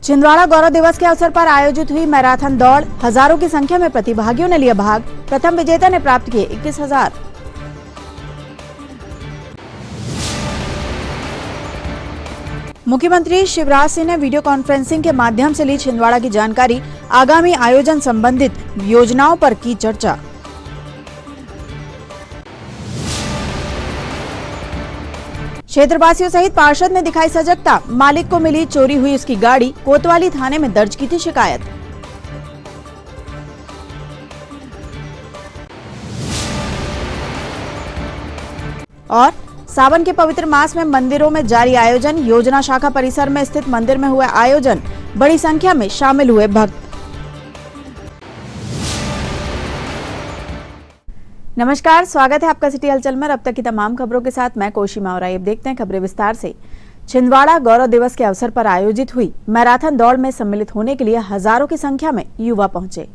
छिंदवाड़ा गौरव दिवस के अवसर पर आयोजित हुई मैराथन दौड़, हजारों की संख्या में प्रतिभागियों ने लिया भाग। प्रथम विजेता ने प्राप्त किए 21,000। मुख्यमंत्री शिवराज सिंह ने वीडियो कॉन्फ्रेंसिंग के माध्यम से ली छिंदवाड़ा की जानकारी, आगामी आयोजन संबंधित योजनाओं पर की चर्चा। क्षेत्रवासियों सहित पार्षद ने दिखाई सजगता, मालिक को मिली चोरी हुई उसकी गाड़ी, कोतवाली थाने में दर्ज की थी शिकायत। और सावन के पवित्र मास में मंदिरों में जारी आयोजन, योजना शाखा परिसर में स्थित मंदिर में हुए आयोजन, बड़ी संख्या में शामिल हुए भक्त। नमस्कार, स्वागत है आपका सिटी हलचल में। अब तक की तमाम खबरों के साथ मैं कोशी मावरा। अब देखते हैं खबरें विस्तार से। छिंदवाड़ा गौरव दिवस के अवसर पर आयोजित हुई मैराथन दौड़ में सम्मिलित होने के लिए हजारों की संख्या में युवा पहुंचे।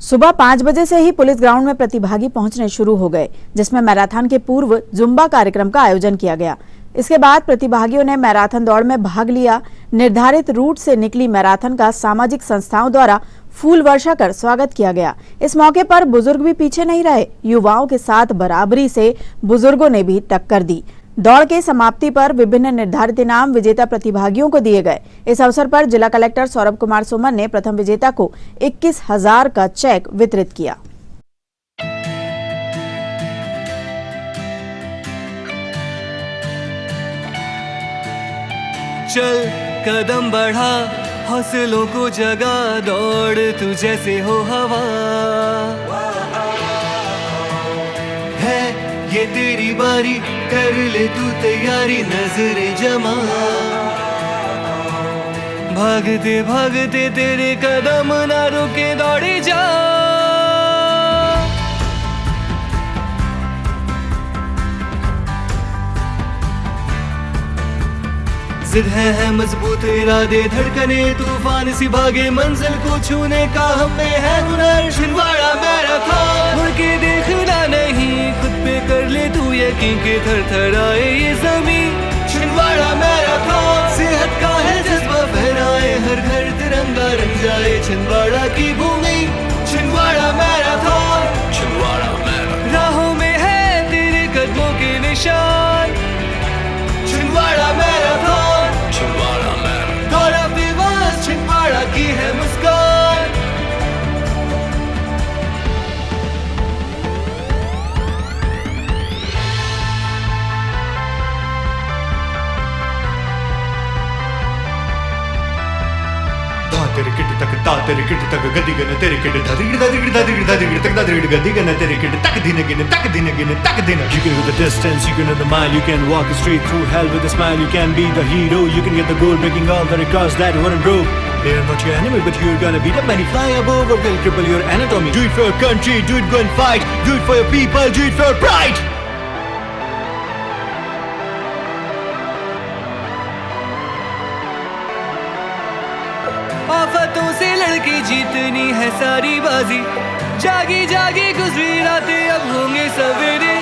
सुबह 5 बजे से ही पुलिस ग्राउंड में प्रतिभागी पहुंचने शुरू हो गए, जिसमें मैराथन के पूर्व जुम्बा कार्यक्रम का आयोजन किया गया। इसके बाद प्रतिभागियों ने मैराथन दौड़ में भाग लिया। निर्धारित रूट से निकली मैराथन का सामाजिक संस्थाओं द्वारा फूल वर्षा कर स्वागत किया गया। इस मौके पर बुजुर्ग भी पीछे नहीं रहे, युवाओं के साथ बराबरी से बुजुर्गों ने भी टक्कर दी। दौड़ के समाप्ति पर विभिन्न निर्धारित इनाम विजेता प्रतिभागियों को दिए गए। इस अवसर पर जिला कलेक्टर सौरभ कुमार सुमन ने प्रथम विजेता को 21,000 का चेक वितरित किया। चल कदम बढ़ा, हौसलों को जगा, दौड़ तू जैसे हो हवा। है ये तेरी बारी, कर ले तू तैयारी, नजरें जमा। भागते भागते तेरे कदम ना रुके, दौड़े जा। जिद है मजबूत इरादे, धड़कने तूफान सी भागे, मंजिल को छूने का हमें है हुनर। छिंदवाड़ा मैराथन, मुड़ के देखना नहीं, खुद पे कर ले तू यकीन के थरथराए ये जमीन। छिंदवाड़ा मैराथन, सेहत का है जज्बा फहराए, हर घर तिरंगा रंग जाए छिंदवाड़ा की भूमि। छिंदवाड़ा मैराथन, छिंदवाड़ा मैराथन, राहों में है तेरे कदमों के निशान। छिंदवाड़ा मैराथन, गौरव दिवस छिंदवाड़ा की है मुस्कान। तेरे किट तक ता तेरे किट तक गदी गने तेरे किट धदिड़ धदिड़ धदिड़ धदिड़ तक धदिड़ गदी गने तेरे किट तक दिन गिने तक दिन गिने तक दिन। You can go the distance, you can run the mile, you can walk straight through hell with a smile, you can be the hero, you can get the goal, breaking all the records that weren't broke. They are not your enemy, but you're gonna beat up many, fly above or will cripple your anatomy. Do it for your country, do it, go and fight, do it for your people, do it for your pride. आफतों से लड़के जीतनी है सारी बाजी, जागी जागी गुजरी रातें अब होंगे सवेरे।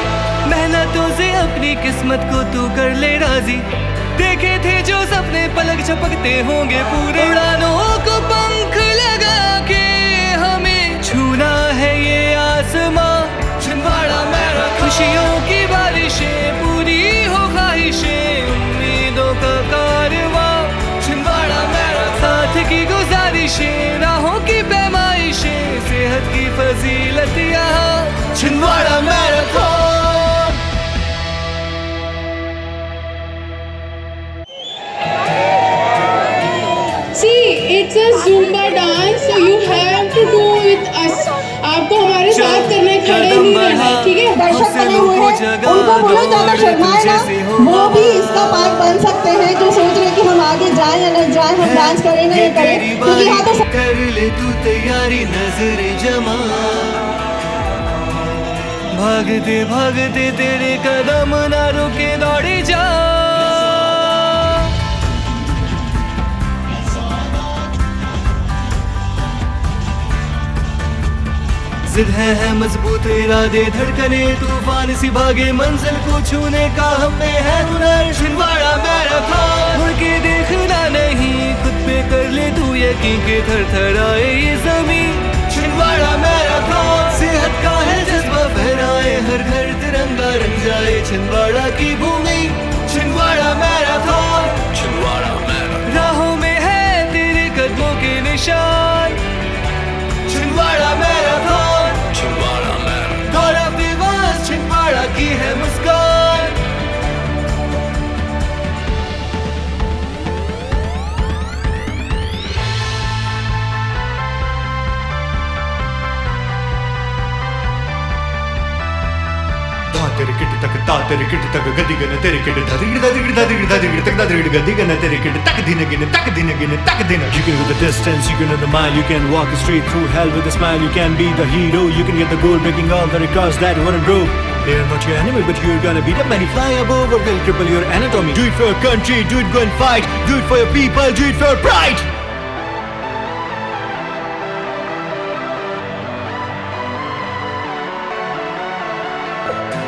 मेहनतों से अपनी किस्मत को तू कर ले राजी, देखे थे जो सपने पलक झपकते होंगे पूरे। उड़ानों को पंख लगा के हमें छूना है ये आसमां। छिंदवाड़ा मैराथन, खुशियों की बारिशें, पूरी हो ख्वाहिशें, उम्मीदों का कारवां। छिंदवाड़ा मैराथन, साथ की गुजारिशें, राहों की पैमाइशें, सेहत की फजीलत यहाँ। Chhindwara marathon. See, it's a Zumba dance, so you have to do with us. आपको हमारे साथ करने खड़े नहीं रहना, ठीक है? दर्शक बने हुए हैं, उनको बोलो ज्यादा शर्माए ना, वो भी इसका पार्ट बन सकते हैं। जो सोच रहे कि हम आगे जाएं या नहीं जाएं, हम डांस करें ना नहीं करें, क्योंकि यहाँ तो कर ले तू तैयारी, नजरें जमा। भागते भागते तेरे कदम ना रुके, दौड़े जा। जिद है मजबूत इरादे, धड़कने तूफान सी भागे, मंजिल को छूने का हमें है हुनर। छिंदवाड़ा मैराथन, मुड़ के देखना नहीं, खुद पे यकीन के थर थर आए ये जमीन। छिंदवाड़ा मैराथन सेहत का है जज्बा फहराए, हर घर तिरंगा रंग जाए छिंदवाड़ा की भूमि। छिंदवाड़ा मैराथन, छिंदवाड़ा मैराथन, राहों में है तेरे कदमों के निशान। छिंदवाड़ा मैराथन, छिंदवाड़ा मैराथन, गौरव दिवस छिंदवाड़ा की है मुस्कान। तेरे किट तक ता तेरे किट तक गदी गन तेरे किट धरिड़ धरिड़ धरिड़ धरिड़ तक धरिड़ गदी गन तेरे किट तक दिन गिन तक दिन गिन तक दिन। You can go the distance, you can run the mile, you can walk straight through hell with a smile, you can be the hero, you can get the goal, breaking all the records that weren't broke. They are not your enemy, but you're gonna beat up many, fly above or will cripple your anatomy. Do it for your country, do it, go and fight, do it for your people, do it for your pride.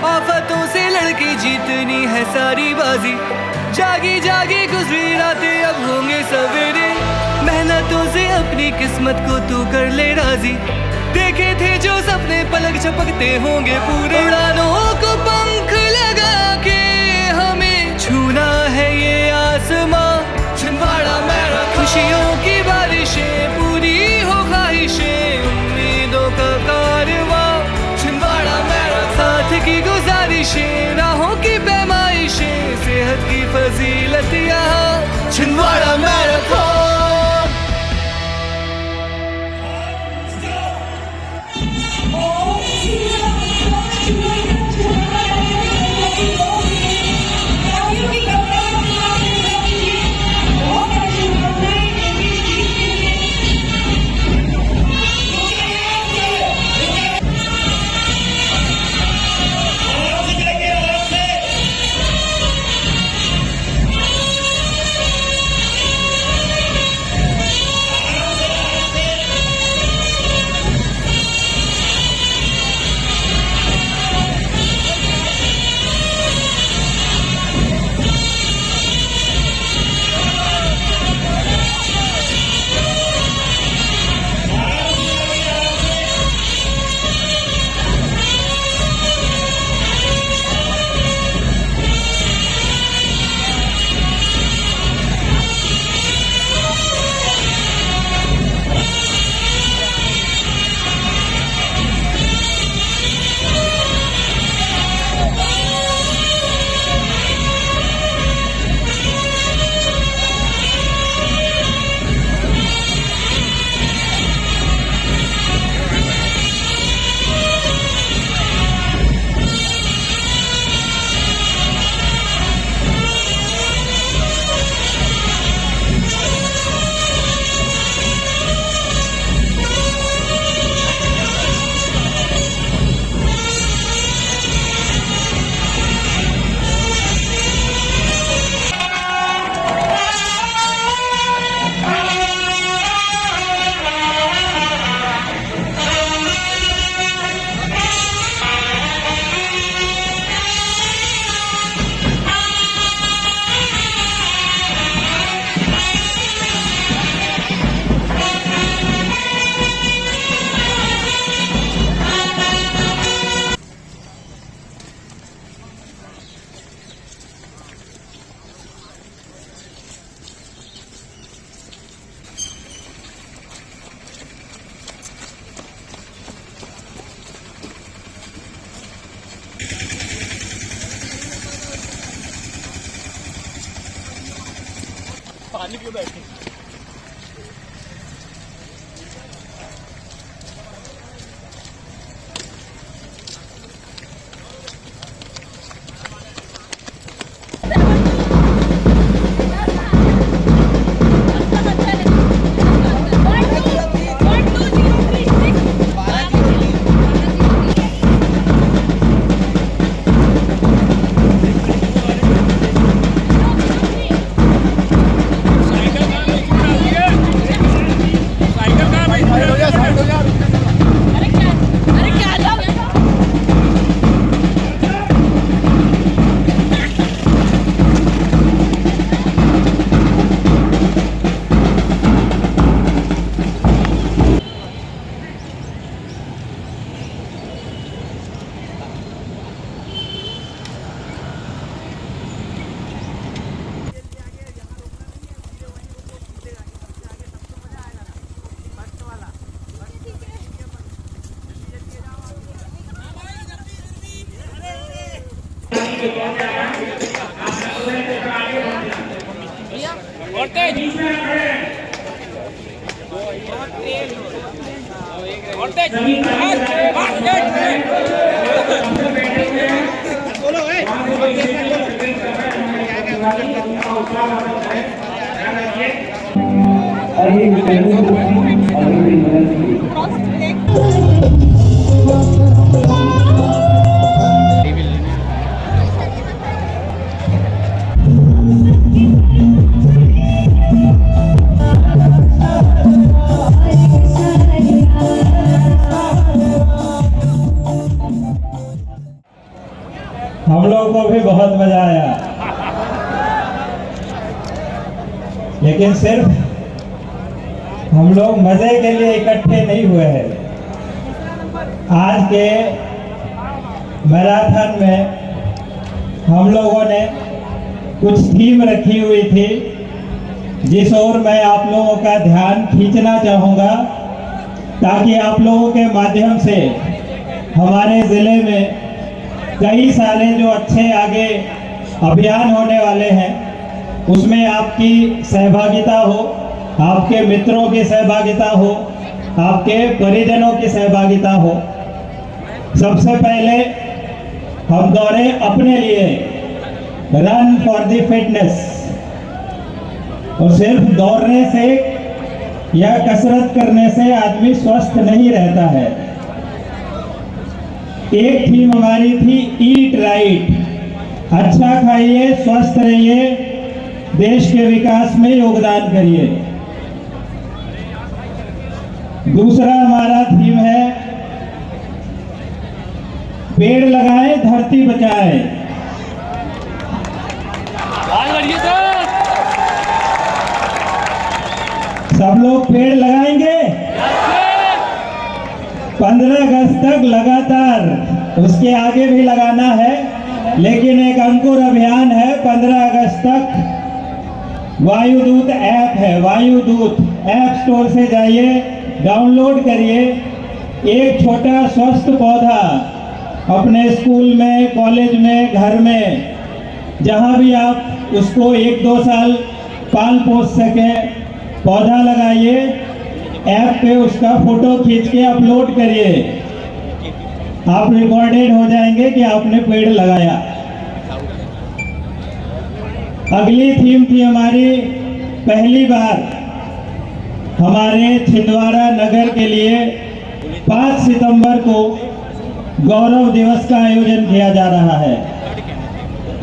आफतों से लड़के जीतनी है सारी बाजी, जागी जागी गुजरी रातें अब होंगे सवेरे। मेहनतों से अपनी किस्मत को तू कर ले राजी, देखे थे जो सपने पलक झपकते होंगे पूरे। उड़ानों को पंख लगा के हमें छूना है ये आसमां। छिंदवाड़ा मैराथन, खुशियों की बारिशें पूरी हो ख्वाहिशें, उम्मीदों का कारवां। छिंदवाड़ा मैराथन, साथ की गुजारिशें, राहों की पैमाइशें, सेहत की फजीलत यहाँ छिंदवाड़ा मैराथन। पानी क्यों बैठे? हम लोगों को भी बहुत मजा आया, लेकिन सिर्फ हम लोग मजे के लिए इकट्ठे नहीं हुए हैं। आज के मैराथन में हम लोगों ने कुछ थीम रखी हुई थी, जिस ओर मैं आप लोगों का ध्यान खींचना चाहूँगा, ताकि आप लोगों के माध्यम से हमारे ज़िले में कई सारे जो अच्छे आगे अभियान होने वाले हैं, उसमें आपकी सहभागिता हो, आपके मित्रों की सहभागिता हो, आपके परिजनों की सहभागिता हो। सबसे पहले हम दौड़े अपने लिए, रन फॉर द फिटनेस। और सिर्फ दौड़ने से या कसरत करने से आदमी स्वस्थ नहीं रहता है। एक थीम हमारी थी ईट राइट, अच्छा खाइए, स्वस्थ रहिए, देश के विकास में योगदान करिए। दूसरा हमारा थीम है पेड़ लगाएं, धरती बचाएं। सब लोग पेड़ लगाएंगे 15 अगस्त तक लगातार, उसके आगे भी लगाना है, लेकिन एक अंकुर अभियान है 15 अगस्त तक। वायुदूत ऐप है, वायुदूत ऐप स्टोर से जाइए, डाउनलोड करिए। एक छोटा स्वस्थ पौधा अपने स्कूल में, कॉलेज में, घर में, जहाँ भी आप उसको 1-2 साल पाल पोस सकें, पौधा लगाइए। ऐप पे उसका फोटो खींच के अपलोड करिए, आप रिकॉर्डेड हो जाएंगे कि आपने पेड़ लगाया। अगली थीम थी हमारी, पहली बार हमारे छिंदवाड़ा नगर के लिए 5 सितंबर को गौरव दिवस का आयोजन किया जा रहा है।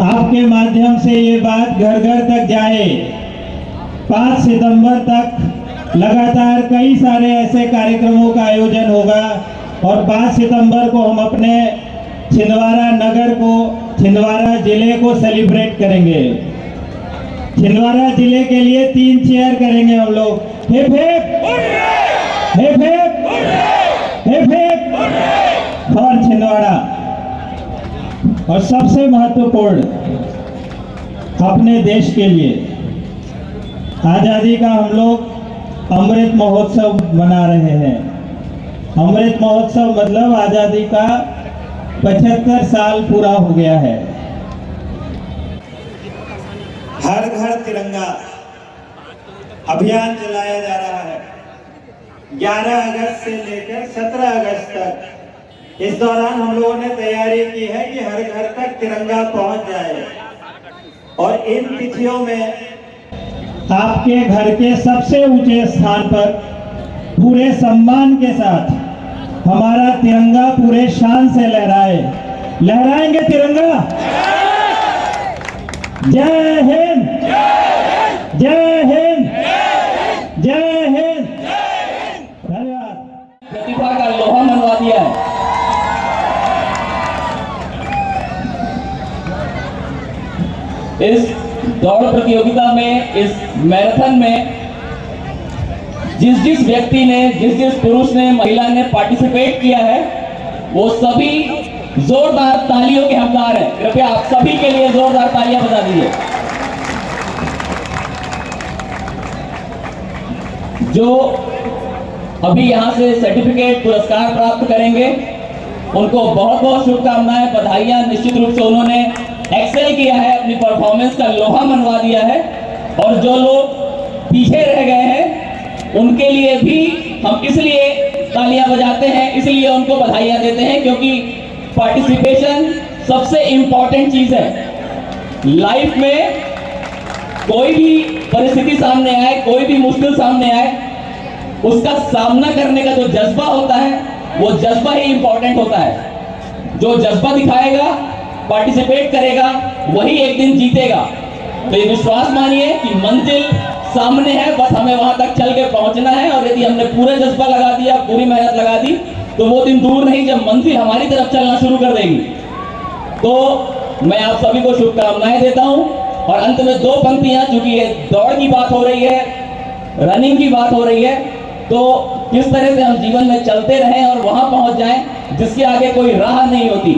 आपके माध्यम से ये बात घर घर तक जाए। 5 सितंबर तक लगातार कई सारे ऐसे कार्यक्रमों का आयोजन होगा और 5 सितंबर को हम अपने छिंदवाड़ा नगर को, छिंदवाड़ा जिले को सेलिब्रेट करेंगे। छिंदवाड़ा जिले के लिए 3 चेयर करेंगे हम लोग। Hip hip hip hip hip hip for Chhindwara. और सबसे महत्वपूर्ण, अपने देश के लिए आज़ादी का हम लोग अमृत महोत्सव मना रहे हैं। अमृत महोत्सव मतलब आज़ादी का 75 साल पूरा हो गया है। हर घर तिरंगा अभियान चलाया जा रहा है 11 अगस्त से लेकर 17 अगस्त तक। इस दौरान हम लोगों ने तैयारी की है कि हर घर तक तिरंगा पहुंच जाए। और इन तिथियों में आपके घर के सबसे ऊंचे स्थान पर पूरे सम्मान के साथ हमारा तिरंगा पूरे शान से लहराए। लहराएंगे तिरंगा। जय हिंद, जय हिंद, जय हिंद। धन्यवाद। प्रतिभा का लोहा मनवा दिया है। इस दौड़ प्रतियोगिता में, इस मैराथन में जिस व्यक्ति ने, जिस पुरुष ने, महिला ने पार्टिसिपेट किया है, वो सभी जोरदार तालियों के हकदार हैं। कृपया आप सभी के लिए जोरदार तालियां बजा दीजिए। जो अभी यहाँ से सर्टिफिकेट, पुरस्कार प्राप्त करेंगे, उनको बहुत बहुत शुभकामनाएं, बधाइयां। निश्चित रूप से उन्होंने एक्सेल किया है, अपनी परफॉर्मेंस का लोहा मनवा दिया है। और जो लोग पीछे रह गए हैं उनके लिए भी हम इसलिए तालियां बजाते हैं, इसलिए उनको बधाइयां देते हैं, क्योंकि पार्टिसिपेशन सबसे इंपॉर्टेंट चीज है। लाइफ में कोई भी परिस्थिति सामने आए, कोई भी मुश्किल सामने आए, उसका सामना करने का जो जज्बा होता है वो जज्बा ही इंपॉर्टेंट होता है। जो जज्बा दिखाएगा, पार्टिसिपेट करेगा, वही एक दिन जीतेगा। तो ये विश्वास मानिए कि मंजिल सामने है, बस हमें वहां तक चल के पहुंचना है। और यदि हमने पूरा जज्बा लगा दिया, पूरी मेहनत लगा दी, तो वो दिन दूर नहीं जब मंजिल हमारी तरफ चलना शुरू कर देगी। तो मैं आप सभी को शुभकामनाएं देता हूं। और अंत में दो पंक्तियां, चूंकि ये दौड़ की बात हो रही है, रनिंग की बात हो रही है, तो किस तरह से हम जीवन में चलते रहें और वहां पहुंच जाएं जिसके आगे कोई राह नहीं होती।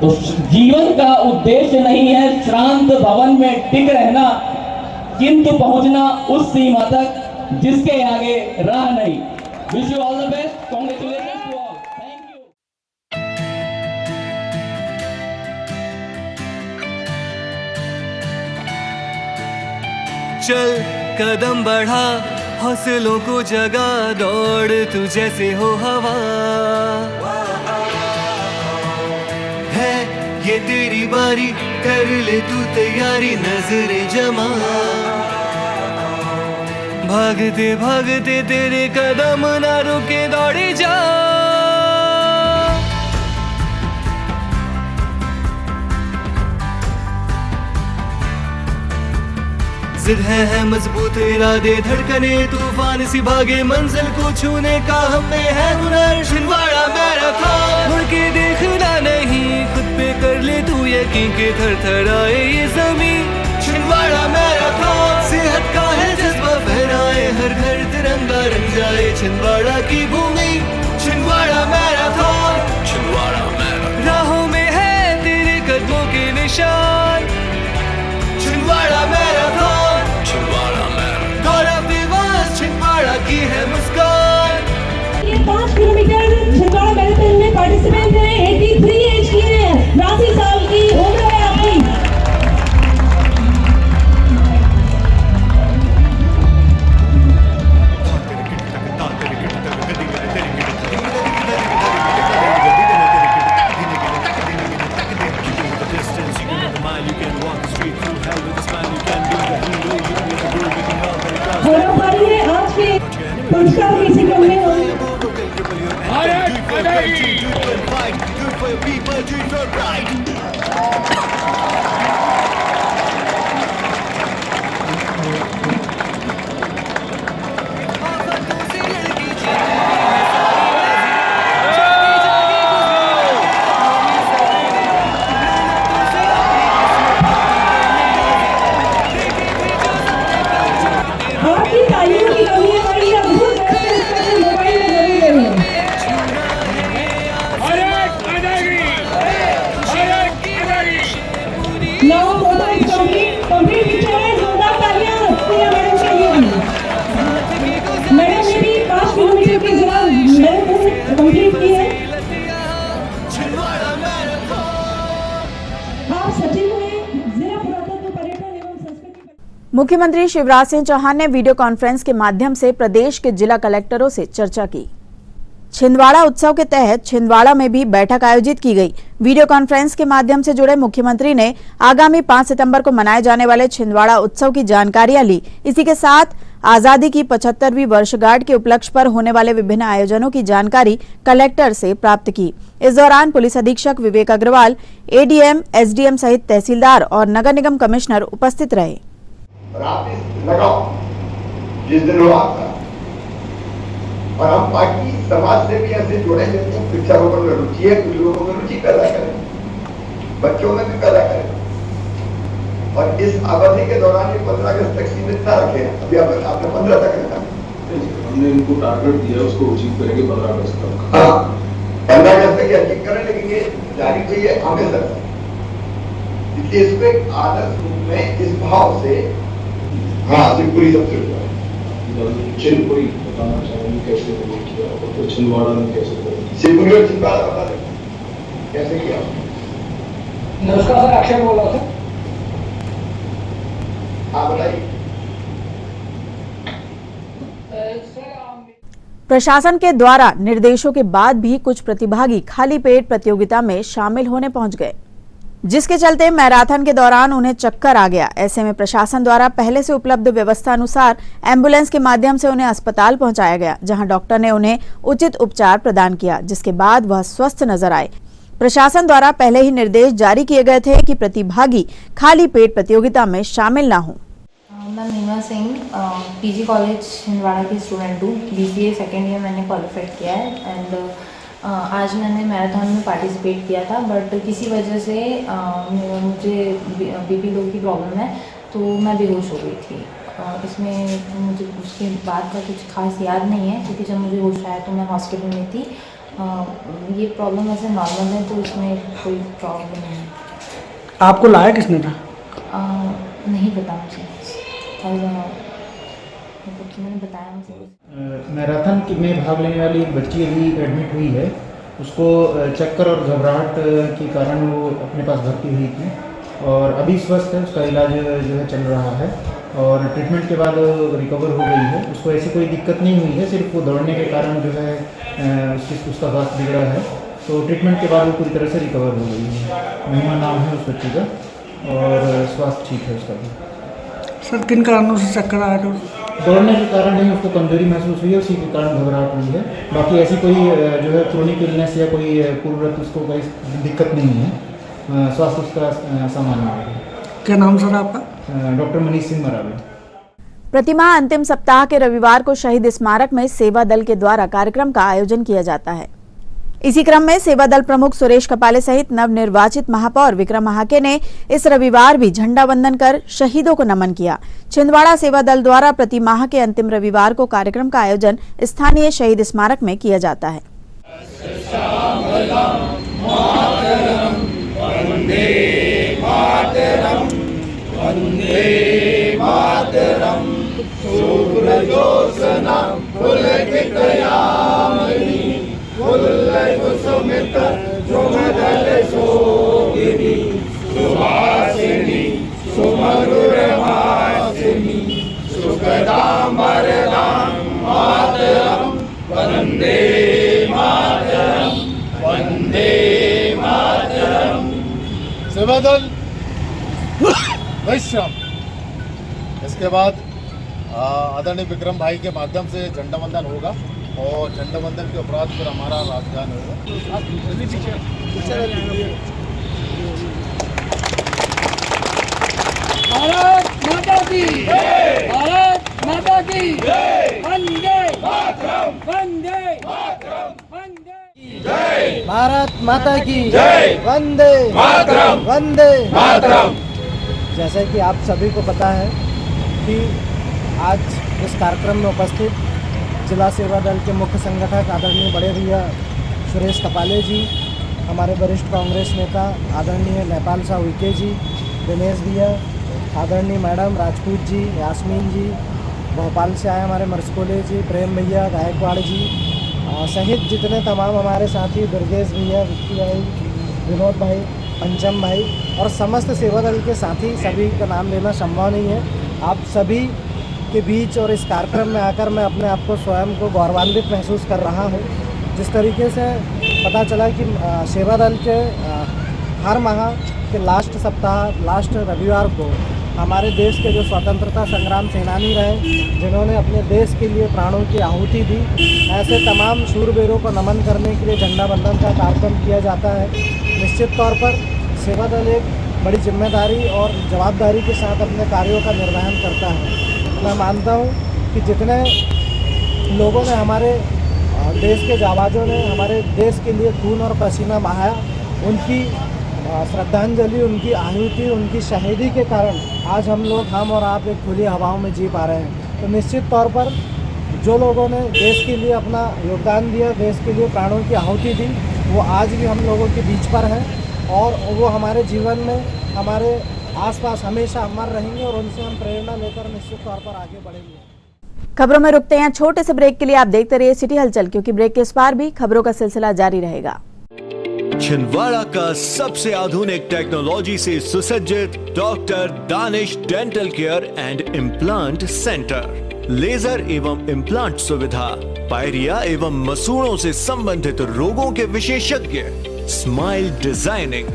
तो जीवन का उद्देश्य नहीं है श्रांत भवन में टिक रहना, किंतु पहुंचना उस सीमा तक जिसके आगे राह नहीं। Wish you all the best, congratulations to all, thank you. चल कदम बढ़ा, हौसलों को जगा, दौड़ तू जैसे हो हवा। है ये तेरी बारी, कर ले तू तैयारी, नजरें जमा। भागते भागते तेरे कदम ना रुके, दौड़े जा। जिद है मजबूत इरादे, धड़कने तूफान सी भागे, मंजिल को छूने का हमें है हुनर। छिंदवाड़ा मैराथन, मुड़ के देखना नहीं, खुद पे कर ले तू यकीन के थर थर आए ये ज़मीं। छिंदवाड़ा मैराथन, सेहत का है जज्बा, फहराए हर घर तिरंगा, रंग जाए छिंदवाड़ा की भूमि। छिंदवाड़ा मैराथन, छिंदवाड़ा मैराथन, राहों में है तेरे कदमों के निशान। छिंदवाड़ा मैराथन, गौरव दिवस छिंदवाड़ा की है मुस्कान। ये 5 किलोमीटर छिंदवाड़ा मैराथन में पार्टिसिपेंट हैं, 83 एज की है, 82 साल की उम्र है आपकी। हमारी है आज के पुरस्कार की इसी क्रम में आपकी तालियों की कमी है, बड़ी अद्भुत मोबाइल में लगी गई है। Now photo is complete picture है, जोरदार तालियां प्रिया मैडम के लिए भी। मैडम ने भी 5 किलोमीटर की मैराथन कंप्लीट की है। आप सचिव हैं जिला पुरातत्व पर्यटन एवं संस्कृति। मुख्यमंत्री शिवराज सिंह चौहान ने वीडियो कॉन्फ्रेंस के माध्यम से प्रदेश के जिला कलेक्टरों से चर्चा की। छिंदवाड़ा उत्सव के तहत छिंदवाड़ा में भी बैठक आयोजित की गई। वीडियो कॉन्फ्रेंस के माध्यम से जुड़े मुख्यमंत्री ने आगामी 5 सितंबर को मनाए जाने वाले छिंदवाड़ा उत्सव की जानकारियां ली। इसी के साथ आजादी की 75वीं वर्षगांठ के उपलक्ष्य पर होने वाले विभिन्न आयोजनों की जानकारी कलेक्टर से प्राप्त की। इस दौरान पुलिस अधीक्षक विवेक अग्रवाल, एडीएम, एसडीएम सहित तहसीलदार और नगर निगम कमिश्नर उपस्थित रहे। लगाओ जिस दिन वो आता, और हम बाकी समाज से भी ऐसे जुड़े जिनको वृक्षारोपण में रुचि है, कुछ लोगों में रुचि पैदा करें, बच्चों में भी पैदा करें। और इस अवधि के दौरान ये 15 अगस्त तक सीमित ना रखें। अभी आपने 15 तक रखा, हमने इनको टारगेट दिया, उसको अचीव करेंगे 15 अगस्त तक। हाँ, 15 अगस्त तक अचीव करें, लेकिन ये जारी चाहिए हमेशा। इसलिए इसको एक आदर्श रूप में इस भाव से, हाँ, शिवपुरी सबसे शिवपुरी बताना चाहेंगे कैसे किया, और छिंदवाड़ा में कैसे किया। शिवपुरी और छिंदवाड़ा बता दें कैसे किया। नमस्कार सर, अक्षय बोल रहा था। हाँ बताइए। प्रशासन के द्वारा निर्देशों के बाद भी कुछ प्रतिभागी खाली पेट प्रतियोगिता में शामिल होने पहुंच गए, जिसके चलते मैराथन के दौरान उन्हें चक्कर आ गया। ऐसे में प्रशासन द्वारा पहले से उपलब्ध व्यवस्था अनुसार एम्बुलेंस के माध्यम से उन्हें अस्पताल पहुंचाया गया, जहां डॉक्टर ने उन्हें उचित उपचार प्रदान किया, जिसके बाद वह स्वस्थ नजर आए। प्रशासन द्वारा पहले ही निर्देश जारी किए गए थे कि प्रतिभागी खाली पेट प्रतियोगिता में शामिल न हों। मैं मीना सिंह पीजी कॉलेज छिंदवाड़ा की स्टूडेंट हूँ। बीसीए सेकेंड ईयर मैंने क्वालिफाइड किया है एंड आज मैंने मैराथन में पार्टिसिपेट किया था, बट किसी वजह से मुझे बीपी लो की प्रॉब्लम है, तो मैं बेहोश हो गई थी। इसमें मुझे उसके बाद का कुछ खास याद नहीं है, क्योंकि जब मुझे होश आया तो मैं हॉस्पिटल में थी। ये प्रॉब्लम ऐसे नॉर्मल है, तो इसमें कोई प्रॉब्लम नहीं है। आपको लाया किसने था? नहीं पता मुझे, मैंने बताया मुझे। मैराथन में भाग लेने वाली एक बच्ची अभी एडमिट हुई है। उसको चक्कर और घबराहट के कारण वो अपने पास भर्ती हुई थी और अभी स्वस्थ है। उसका इलाज जो है चल रहा है और ट्रीटमेंट के बाद रिकवर हो गई है। उसको ऐसी कोई दिक्कत नहीं हुई है, सिर्फ वो दौड़ने के कारण जो है उसका स्वास्थ्य बिगड़ा है। तो ट्रीटमेंट के बाद वो पूरी तरह से रिकवर हो गई है। महिमा नाम है उस बच्ची का और स्वास्थ्य ठीक है उसका भी। सर, किन कारणों से चक्कर आया था? दौड़ने के कारण ही उसको कमजोरी महसूस हुई है, उसी के कारण घबराहट हुई है। बाकी ऐसी कोई जो है क्रोनिक इलनेस या कोई पूर्ववत उसको कोई दिक्कत नहीं है। स्वास्थ्य उसका सामान्य है। क्या नाम सर आपका? डॉक्टर मनीष सिंह मरावी। प्रतिमाह अंतिम सप्ताह के रविवार को शहीद स्मारक में सेवा दल के द्वारा कार्यक्रम का आयोजन किया जाता है। इसी क्रम में सेवा दल प्रमुख सुरेश कपाले सहित नवनिर्वाचित महापौर विक्रम महाके ने इस रविवार भी झंडा वंदन कर शहीदों को नमन किया। छिंदवाड़ा सेवा दल द्वारा प्रति माह के अंतिम रविवार को कार्यक्रम का आयोजन स्थानीय शहीद स्मारक में किया जाता है। सेवा दल वैश्रम। इसके बाद आदरणीय विक्रम भाई के माध्यम से झंडा वंदन होगा और झंडा वंदन के उपरांत फिर हमारा राजगान होगा। भारत माता की जय, भारत माता की जय, वंदे मातरम, वंदे मातरम, वंदे जय, भारत माता की जय, वंदे मातरम, वंदे मातरम। जैसे कि आप सभी को पता है कि आज इस कार्यक्रम में उपस्थित जिला सेवा दल के मुख्य संगठक आदरणीय बड़े भैया सुरेश कपाले जी, हमारे वरिष्ठ कांग्रेस नेता आदरणीय नेपाल शाह उइके जी, दिनेश भैया, आदरणीय मैडम राजपूत जी, यास्मीन जी, भोपाल से आए हमारे मरसकोले जी, प्रेम भैया, गायकवाड़ जी सहित जितने तमाम हमारे साथी दुर्गेश भैया, विक्की भाई, विनोद भाई, पंचम भाई और समस्त सेवा दल के साथी, सभी का नाम लेना संभव नहीं है। आप सभी के बीच और इस कार्यक्रम में आकर मैं अपने आप को स्वयं को गौरवान्वित महसूस कर रहा हूँ। जिस तरीके से पता चला कि सेवा दल के हर माह के लास्ट सप्ताह, लास्ट रविवार को हमारे देश के जो स्वतंत्रता संग्राम सेनानी रहे, जिन्होंने अपने देश के लिए प्राणों की आहुति दी, ऐसे तमाम शूरवीरों को नमन करने के लिए झंडा वंदन का कार्यक्रम किया जाता है। निश्चित तौर पर सेवा दल एक बड़ी जिम्मेदारी और जवाबदारी के साथ अपने कार्यों का निर्वहन करता है। मैं मानता हूँ कि जितने लोगों ने, हमारे देश के जाबाजों ने हमारे देश के लिए खून और पसीना बहाया, उनकी श्रद्धांजलि, उनकी आहुति, उनकी शहीदी के कारण आज हम और आप एक खुली हवाओं में जी पा रहे हैं। तो निश्चित तौर पर जो लोगों ने देश के लिए अपना योगदान दिया, देश के लिए प्राणों की आहुति दी, वो आज भी हम लोगों के बीच पर हैं और वो हमारे जीवन में, हमारे आसपास हमेशा अमर रहेंगे और उनसे हम प्रेरणा लेकर निश्चित तौर पर आगे बढ़ेंगे। खबरों में रुकते हैं छोटे से ब्रेक के लिए। आप देखते रहिए सिटी हलचल, क्योंकि ब्रेक के इस पार भी खबरों का सिलसिला जारी रहेगा। छिंदवाड़ा का सबसे आधुनिक टेक्नोलॉजी से सुसज्जित doctor Danish dental care and implant centre laser एवं इम्प्लांट सुविधा, पायरिया एवं मसूड़ों से संबंधित रोगों के विशेषज्ञ, स्माइल डिजाइनिंग,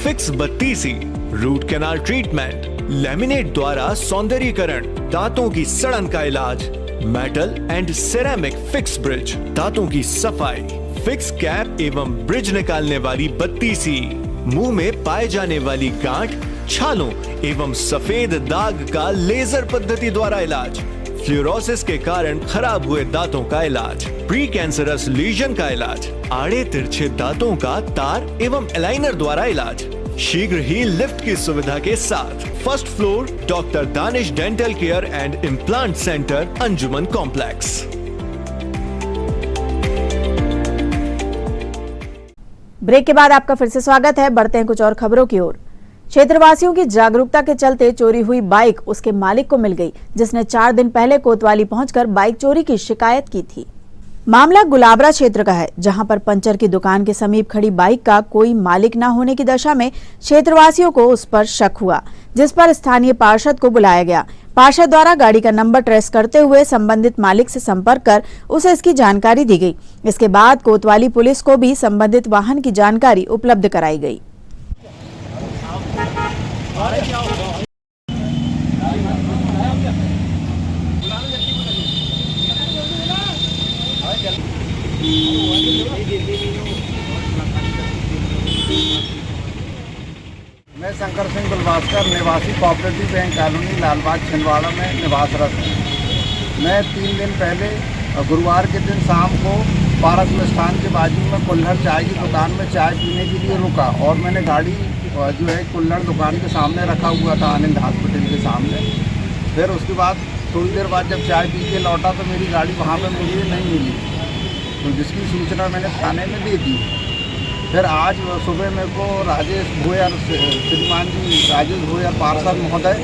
फिक्स बत्तीसी, रूट कैनाल ट्रीटमेंट, लैमिनेट द्वारा सौंदर्यीकरण, दांतों की सड़न का इलाज, metal and ceramic fix bridge, दांतों की सफाई, फिक्स कैप एवं ब्रिज निकालने वाली बत्तीसी, मुंह में पाए जाने वाली गांठ, छालों एवं सफेद दाग का लेजर पद्धति द्वारा इलाज, फ्लोरोसिस के कारण खराब हुए दांतों का इलाज, प्री कैंसरस लीजन का इलाज, आड़े तिरछे दांतों का तार एवं एलाइनर द्वारा इलाज, शीघ्र ही लिफ्ट की सुविधा के साथ। First floor doctor Danish dental care and implant center, Anjuman complex. Break के बाद आपका फिर से स्वागत है। बढ़ते हैं कुछ और खबरों की ओर। क्षेत्रवासियों की जागरूकता के चलते चोरी हुई बाइक उसके मालिक को मिल गई, जिसने 4 दिन पहले कोतवाली पहुंचकर बाइक चोरी की शिकायत की थी। मामला गुलाबरा क्षेत्र का है, जहां पर पंचर की दुकान के समीप खड़ी बाइक का कोई मालिक न होने की दशा में क्षेत्रवासियों को उस पर शक हुआ, जिस पर स्थानीय पार्षद को बुलाया गया। पार्षद द्वारा गाड़ी का नंबर ट्रेस करते हुए संबंधित मालिक से संपर्क कर उसे इसकी जानकारी दी गई। इसके बाद कोतवाली पुलिस को भी संबंधित वाहन की जानकारी उपलब्ध कराई गई। मैं शंकर सिंह गुलवास्कर, निवासी cooperative bank colony Lalbagh Chhindwara में निवासरत हूँ। मैं 3 दिन पहले गुरुवार के दिन शाम को पारस मिष्ठान के बाजू में कुल्हड़ चाय की दुकान में चाय पीने के लिए रुका और मैंने गाड़ी जो है कुल्हड़ दुकान के सामने रखा हुआ था, आनंद हॉस्पिटल के सामने। फिर उसके बाद थोड़ी देर बाद जब चाय पी के लौटा तो मेरी गाड़ी वहाँ पर मुझे नहीं मिली, तो जिसकी सूचना मैंने थाने में दे दी। फिर आज सुबह मेरे को राजेश भोयर, श्रीमान जी राजेश भोयर पार्षद महोदय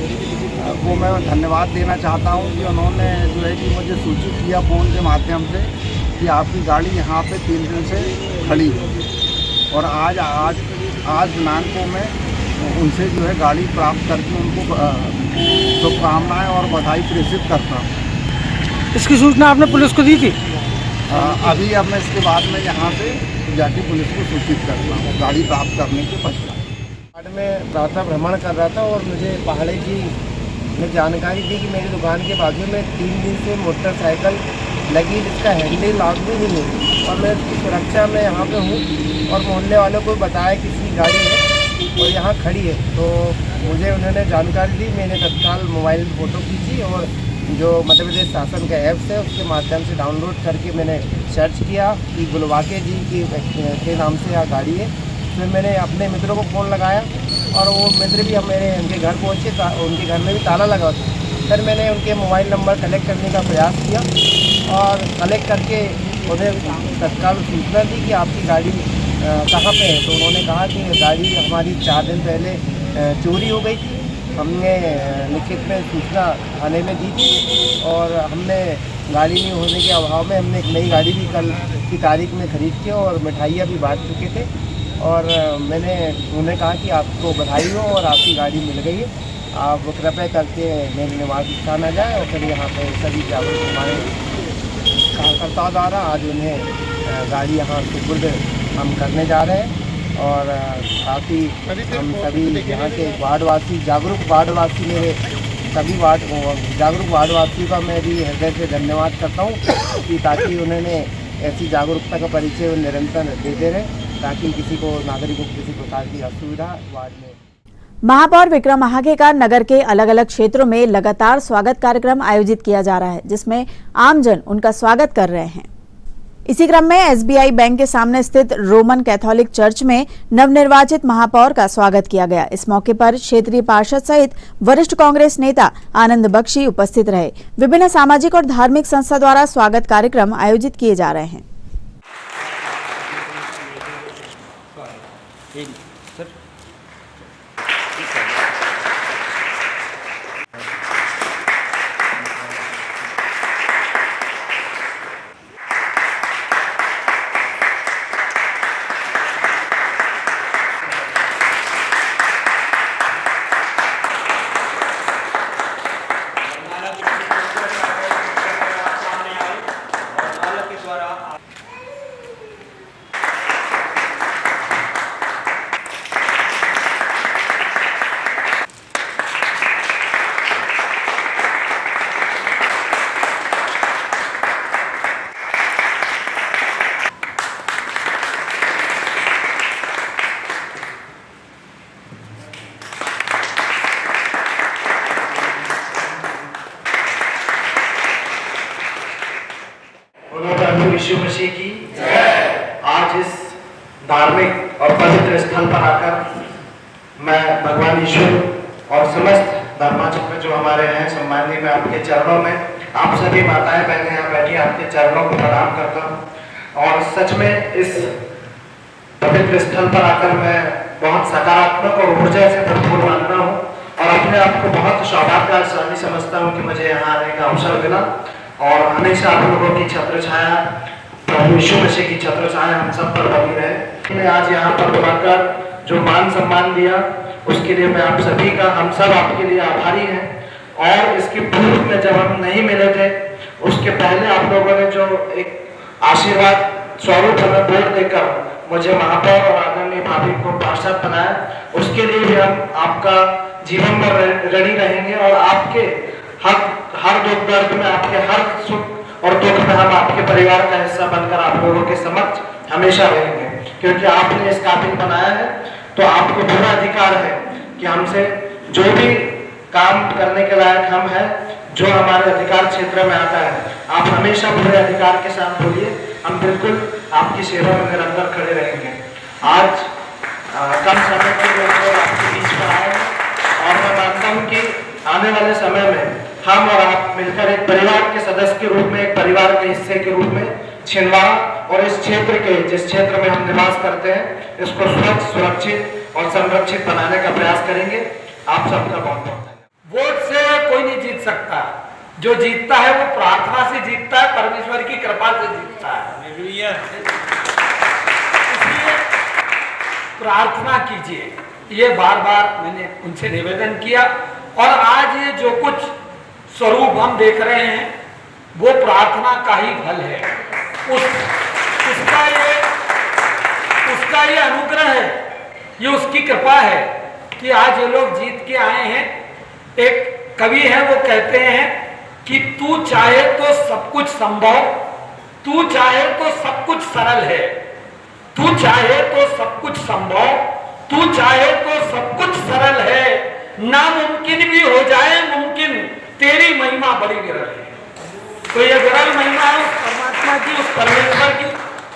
को मैं धन्यवाद देना चाहता हूँ कि उन्होंने जो है कि मुझे सूचित किया फ़ोन के माध्यम से कि आपकी गाड़ी यहाँ पे 3 दिन से खड़ी है और आज दिनांक को मैं उनसे जो है गाड़ी प्राप्त करके उनको शुभकामनाएँ और बधाई प्रेषित करता हूँ। इसकी सूचना आपने पुलिस को दी थी? अभी अब मैं इसके बाद में यहाँ से जाके पुलिस को सूचित करता हूँ गाड़ी प्राप्त करने के पश्चात। मैं रास्ता भ्रमण कर रहा था और मुझे पहाड़ी जी ने जानकारी दी कि मेरी दुकान के बाजू में 3 दिन से मोटरसाइकिल लगी जिसका हैंडल लॉक भी नहीं है और मैं उसकी सुरक्षा में यहाँ पे हूँ और मोहल्ले वालों को बताया कि इसकी गाड़ी है और यहाँ खड़ी है। तो मुझे उन्होंने जानकारी दी, मैंने तत्काल मोबाइल में फ़ोटो खींची और जो मध्य प्रदेश शासन का ऐप्स है उसके माध्यम से डाउनलोड करके मैंने सर्च किया कि गुलवाके जी के नाम से यहाँ गाड़ी है। फिर मैंने अपने मित्रों को फ़ोन लगाया और वो मित्र भी उनके घर पहुँचे, उनके घर में भी ताला लगा था। फिर मैंने उनके मोबाइल नंबर कलेक्ट करने का प्रयास किया और कलेक्ट करके उन्हें तत्काल सूचना दी कि आपकी गाड़ी कहाँ पे है। तो उन्होंने कहा कि गाड़ी हमारी 4 दिन पहले चोरी हो गई थी। हमने लिखित में सूचना थाने में दी थी और हमने गाड़ी नहीं होने के अभाव में हमने एक नई गाड़ी भी कल की तारीख में खरीद के और मिठाइयाँ भी बांट चुके थे और मैंने उन्हें कहा कि आपको बधाई हो और आपकी गाड़ी मिल गई है, आप कृपया करके मेरे निवास स्थान आ जाए। और फिर यहाँ पर सभी जागरूक हमारे कार्यकर्ताओं द्वारा आज उन्हें गाड़ी यहाँ सुपुर्द हम करने जा रहे हैं और काफ़ी हम सभी यहाँ के वार्डवासी, जागरूक वार्डवासी, मेरे सभी जागरूक वार्डवासियों का मैं भी हृदय से धन्यवाद करता हूँ कि ताकि उन्होंने ऐसी जागरूकता का परिचय निरंतर देते रहे ताकि किसी को नागरिकों को किसी प्रकार की असुविधा वार्ड में। महापौर विक्रम आहागे का नगर के अलग अलग क्षेत्रों में लगातार स्वागत कार्यक्रम आयोजित किया जा रहा है, जिसमें आमजन उनका स्वागत कर रहे हैं। इसी क्रम में SBI बैंक के सामने स्थित रोमन कैथोलिक चर्च में नवनिर्वाचित महापौर का स्वागत किया गया। इस मौके पर क्षेत्रीय पार्षद सहित वरिष्ठ कांग्रेस नेता आनंद बख्शी उपस्थित रहे। विभिन्न सामाजिक और धार्मिक संस्था द्वारा स्वागत कार्यक्रम आयोजित किए जा रहे हैं। यीशु मसीह की आज इस धार्मिक और पवित्र स्थल पर आकर मैं भगवान यीशु और समस्त धर्माचक्र जो हमारे हैं सम्माननीय, मैं आपके चरणों में, आप सभी माताएं बहनें यहाँ बैठी आपके चरणों को प्रणाम करता हूँ। और सच में इस पवित्र स्थल पर आकर मैं बहुत सकारात्मक और ऊर्जा से भरपूर मानता हूँ और अपने आप को बहुत सौभाग्यशाली समझता हूँ कि मुझे यहाँ आने का अवसर मिला। और हमेशा आप लोगों की छत्र छाया, प्रभु यीशु मसीह की छत्र छाया हम सब पर बनी रहे। मैंने आज यहाँ पर बुलाकर जो मान सम्मान दिया उसके लिए मैं आप सभी का, हम सब आपके लिए आभारी हैं। और इसके पूर्व में जब हम नहीं मिले थे उसके पहले आप लोगों ने जो एक आशीर्वाद स्वरूप हमें वोट देकर मुझे महापौर और आदरणीय भाभी को पार्षद बनाया, उसके लिए भी हम आपका जीवन भर ऋणी रहेंगे और आपके हर दुख दर्द में, आपके हर सुख और दुख में हम आपके परिवार का हिस्सा बनकर आप लोगों के समक्ष हमेशा रहेंगे, क्योंकि आपने इस काबिल बनाया है। तो आपको पूरा अधिकार है कि हमसे जो भी काम करने के लायक हम हैं, जो हमारे अधिकार क्षेत्र में आता है, आप हमेशा पूरे अधिकार के साथ बोलिए, हम बिल्कुल आपकी सेवा में निरंतर खड़े रहेंगे। आज कम समय के लिए आपके बीच में आए और मैं मानता हूँ कि आने वाले समय में हम और आप मिलकर एक परिवार के सदस्य के रूप में, एक परिवार के हिस्से के रूप में छिंदवाड़ा और इस क्षेत्र के, जिस क्षेत्र में हम निवास करते हैं, इसको स्वच्छ, सुरक्षित और संरक्षित बनाने का प्रयास करेंगे। आप सबका बहुत बहुत वोट से कोई नहीं जीत सकता, जो जीतता है वो प्रार्थना से जीतता है, परमेश्वर की कृपा से जीतता है। इसलिए प्रार्थना कीजिए, ये बार बार मैंने उनसे निवेदन किया। और आज ये जो कुछ स्वरूप हम देख रहे हैं वो प्रार्थना का ही फल है, उसका ये अनुग्रह है, ये उसकी कृपा है कि आज ये लोग जीत के आए हैं। एक कवि है, वो कहते हैं कि तू चाहे तो सब कुछ संभव, तू चाहे तो सब कुछ सरल है, तू चाहे तो सब कुछ संभव, तू चाहे तो सब कुछ सरल है, नामुमकिन भी हो जाए मुमकिन, तेरी महिमा बड़ी विरल है। तो ये विरल महिमा है उस परमात्मा की, उस परमेश्वर की,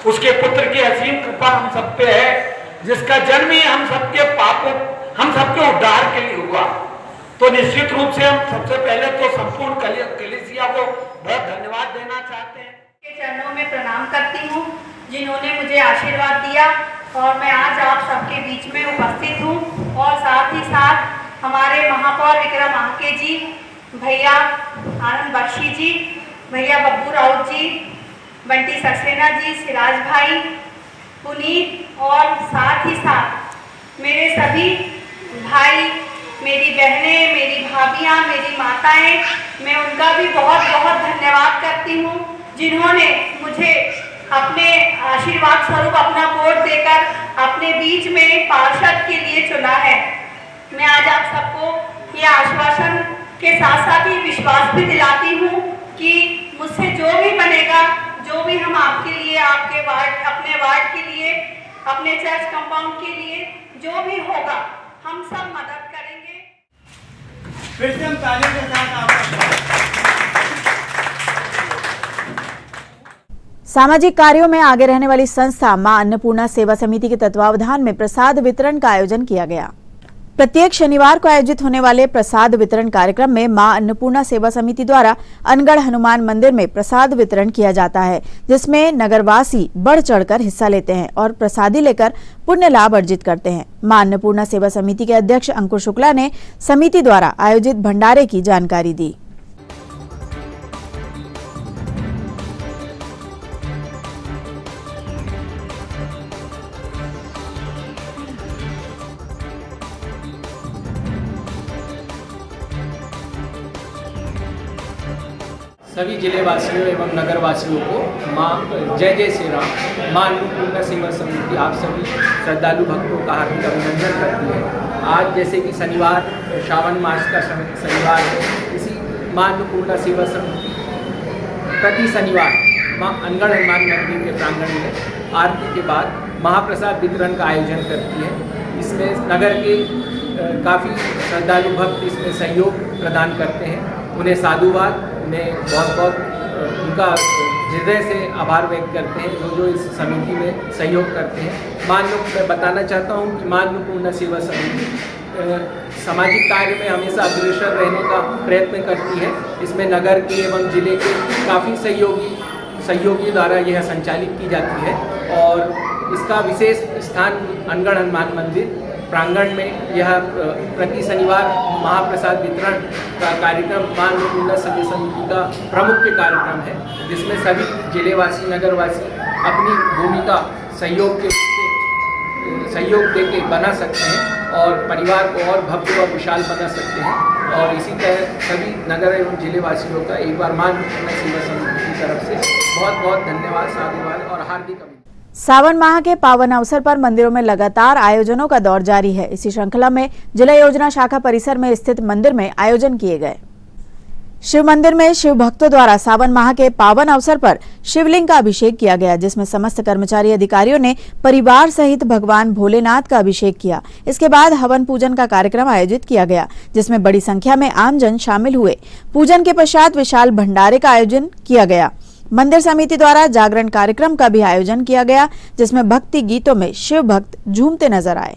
उसके पुत्र की असीम कृपा हम सब पे है, जिसका जन्म ही हम सबके पापों, हम सबके उद्धार के लिए हुआ। तो निश्चित रूप से हम सबसे पहले तो संपूर्ण कलीसिया को बहुत धन्यवाद देना चाहते हैं। के चरणों में प्रणाम करती हूँ जिन्होंने मुझे आशीर्वाद दिया और मैं आज आप सबके बीच में उपस्थित हूँ। और साथ ही साथ हमारे महापौर विक्रम आंके जी, भैया आनंद बख्शी जी, भैया बब्बू राउत जी, बंटी सक्सेना जी, सिराज भाई, पुनीत और साथ ही साथ मेरे सभी भाई, मेरी बहनें, मेरी भाभियाँ, मेरी माताएं, मैं उनका भी बहुत बहुत धन्यवाद करती हूँ जिन्होंने मुझे अपने आशीर्वाद स्वरूप अपना वोट देकर अपने बीच में पार्षद के लिए चुना है। मैं आज आप सबको यह आश्वासन के साथ साथ ही विश्वास भी दिलाती हूँ कि मुझसे जो भी बनेगा, जो भी हम आपके लिए, आपके वार्ड, अपने वार्ड के लिए, अपने चर्च कंपाउंड के लिए जो भी होगा, हम सब मदद करेंगे। फिर से हम तालियों के साथ सामाजिक कार्यों में आगे रहने वाली संस्था मां अन्नपूर्णा सेवा समिति के तत्वावधान में प्रसाद वितरण का आयोजन किया गया। प्रत्येक शनिवार को आयोजित होने वाले प्रसाद वितरण कार्यक्रम में मां अन्नपूर्णा सेवा समिति द्वारा अनगढ़ हनुमान मंदिर में प्रसाद वितरण किया जाता है, जिसमें नगरवासी बढ़ चढ़कर हिस्सा लेते हैं और प्रसादी लेकर पुण्य लाभ अर्जित करते हैं। मां अन्नपूर्णा सेवा समिति के अध्यक्ष अंकुर शुक्ला ने समिति द्वारा आयोजित भंडारे की जानकारी दी। सभी जिले वासियों एवं नगर वासियों को माँ जय जय श्री राम माँ अन्नपूर्णा सेवा समिति आप सभी श्रद्धालु भक्तों का हार्दिक अभिनंदन करती है। आज जैसे कि शनिवार, श्रावण मास का शनिवार है, इसी माँ अन्नपूर्णा सेवा समिति प्रति शनिवार माँ अनगढ़ हनुमान मंदिर के प्रांगण में आरती के बाद महाप्रसाद वितरण का आयोजन करती है। इसमें नगर के काफ़ी श्रद्धालु भक्त इसमें सहयोग प्रदान करते हैं। उन्हें साधुवाद, उन्हें बहुत बहुत उनका हृदय से आभार व्यक्त करते हैं जो इस समिति में सहयोग करते हैं। मैं बताना चाहता हूँ कि मान्यपूर्ण सेवा समिति सामाजिक कार्य में हमेशा अग्रसर रहने का प्रयत्न करती है। इसमें नगर के एवं जिले के काफ़ी सहयोगी द्वारा यह संचालित की जाती है और इसका विशेष स्थान अनगढ़ हनुमान मंदिर प्रांगण में यह प्रति शनिवार महाप्रसाद वितरण का कार्यक्रम मान्यपूर्ण सेवा समिति का प्रमुख कार्यक्रम है, जिसमें सभी जिलेवासी नगरवासी अपनी भूमिका सहयोग देके बना सकते हैं और परिवार को और भव्य और विशाल बना सकते हैं। और इसी तरह सभी नगर एवं जिलेवासियों का एक बार मान्यपूर्ण सेवा समिति की तरफ से बहुत बहुत धन्यवाद, साधुवाद और हार्दिक अभिनंदन। सावन माह के पावन अवसर पर मंदिरों में लगातार आयोजनों का दौर जारी है। इसी श्रृंखला में जिला योजना शाखा परिसर में स्थित मंदिर में आयोजन किए गए। शिव मंदिर में शिव भक्तों द्वारा सावन माह के पावन अवसर पर शिवलिंग का अभिषेक किया गया, जिसमें समस्त कर्मचारी अधिकारियों ने परिवार सहित भगवान भोलेनाथ का अभिषेक किया। इसके बाद हवन पूजन का कार्यक्रम आयोजित किया गया, जिसमें बड़ी संख्या में आमजन शामिल हुए। पूजन के पश्चात विशाल भंडारे का आयोजन किया गया। मंदिर समिति द्वारा जागरण कार्यक्रम का भी आयोजन किया गया, जिसमें भक्ति गीतों में शिव भक्त झूमते नजर आए।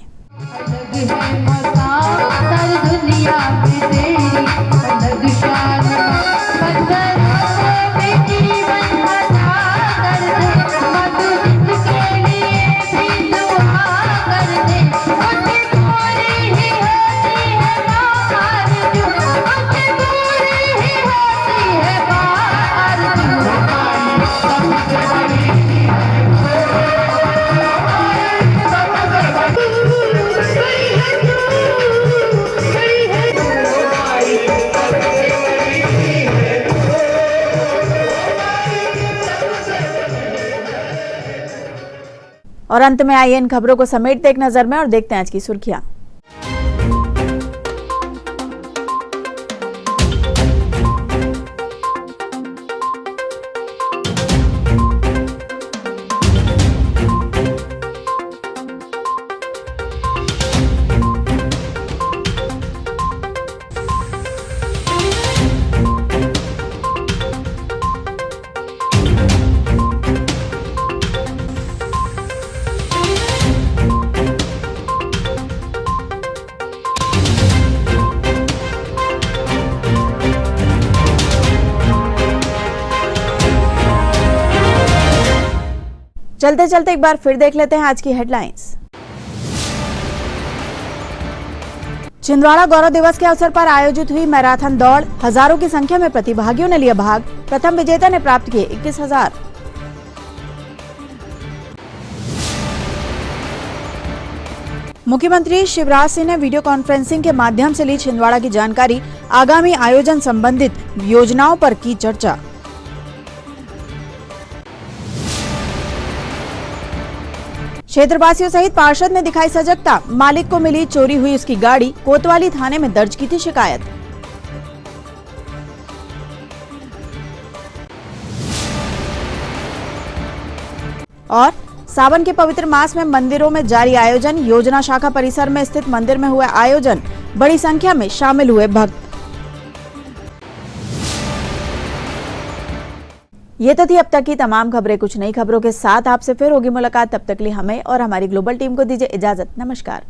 और अंत में आइए इन खबरों को समेटते एक नजर में और देखते हैं आज की सुर्खियां। चलते चलते एक बार फिर देख लेते हैं आज की हेडलाइंस। छिंदवाड़ा गौरव दिवस के अवसर पर आयोजित हुई मैराथन दौड़, हजारों की संख्या में प्रतिभागियों ने लिया भाग। प्रथम विजेता ने प्राप्त किए 21,000। मुख्यमंत्री शिवराज सिंह ने वीडियो कॉन्फ्रेंसिंग के माध्यम से ली छिंदवाड़ा की जानकारी, आगामी आयोजन संबंधित योजनाओं पर की चर्चा। क्षेत्रवासियों सहित पार्षद ने दिखाई सजगता, मालिक को मिली चोरी हुई उसकी गाड़ी, कोतवाली थाने में दर्ज की थी शिकायत। और सावन के पवित्र मास में मंदिरों में जारी आयोजन, योजना शाखा परिसर में स्थित मंदिर में हुए आयोजन, बड़ी संख्या में शामिल हुए भक्त। ये तो थी अब तक की तमाम खबरें। कुछ नई खबरों के साथ आपसे फिर होगी मुलाकात। तब तक के लिए हमें और हमारी ग्लोबल टीम को दीजिए इजाजत। नमस्कार।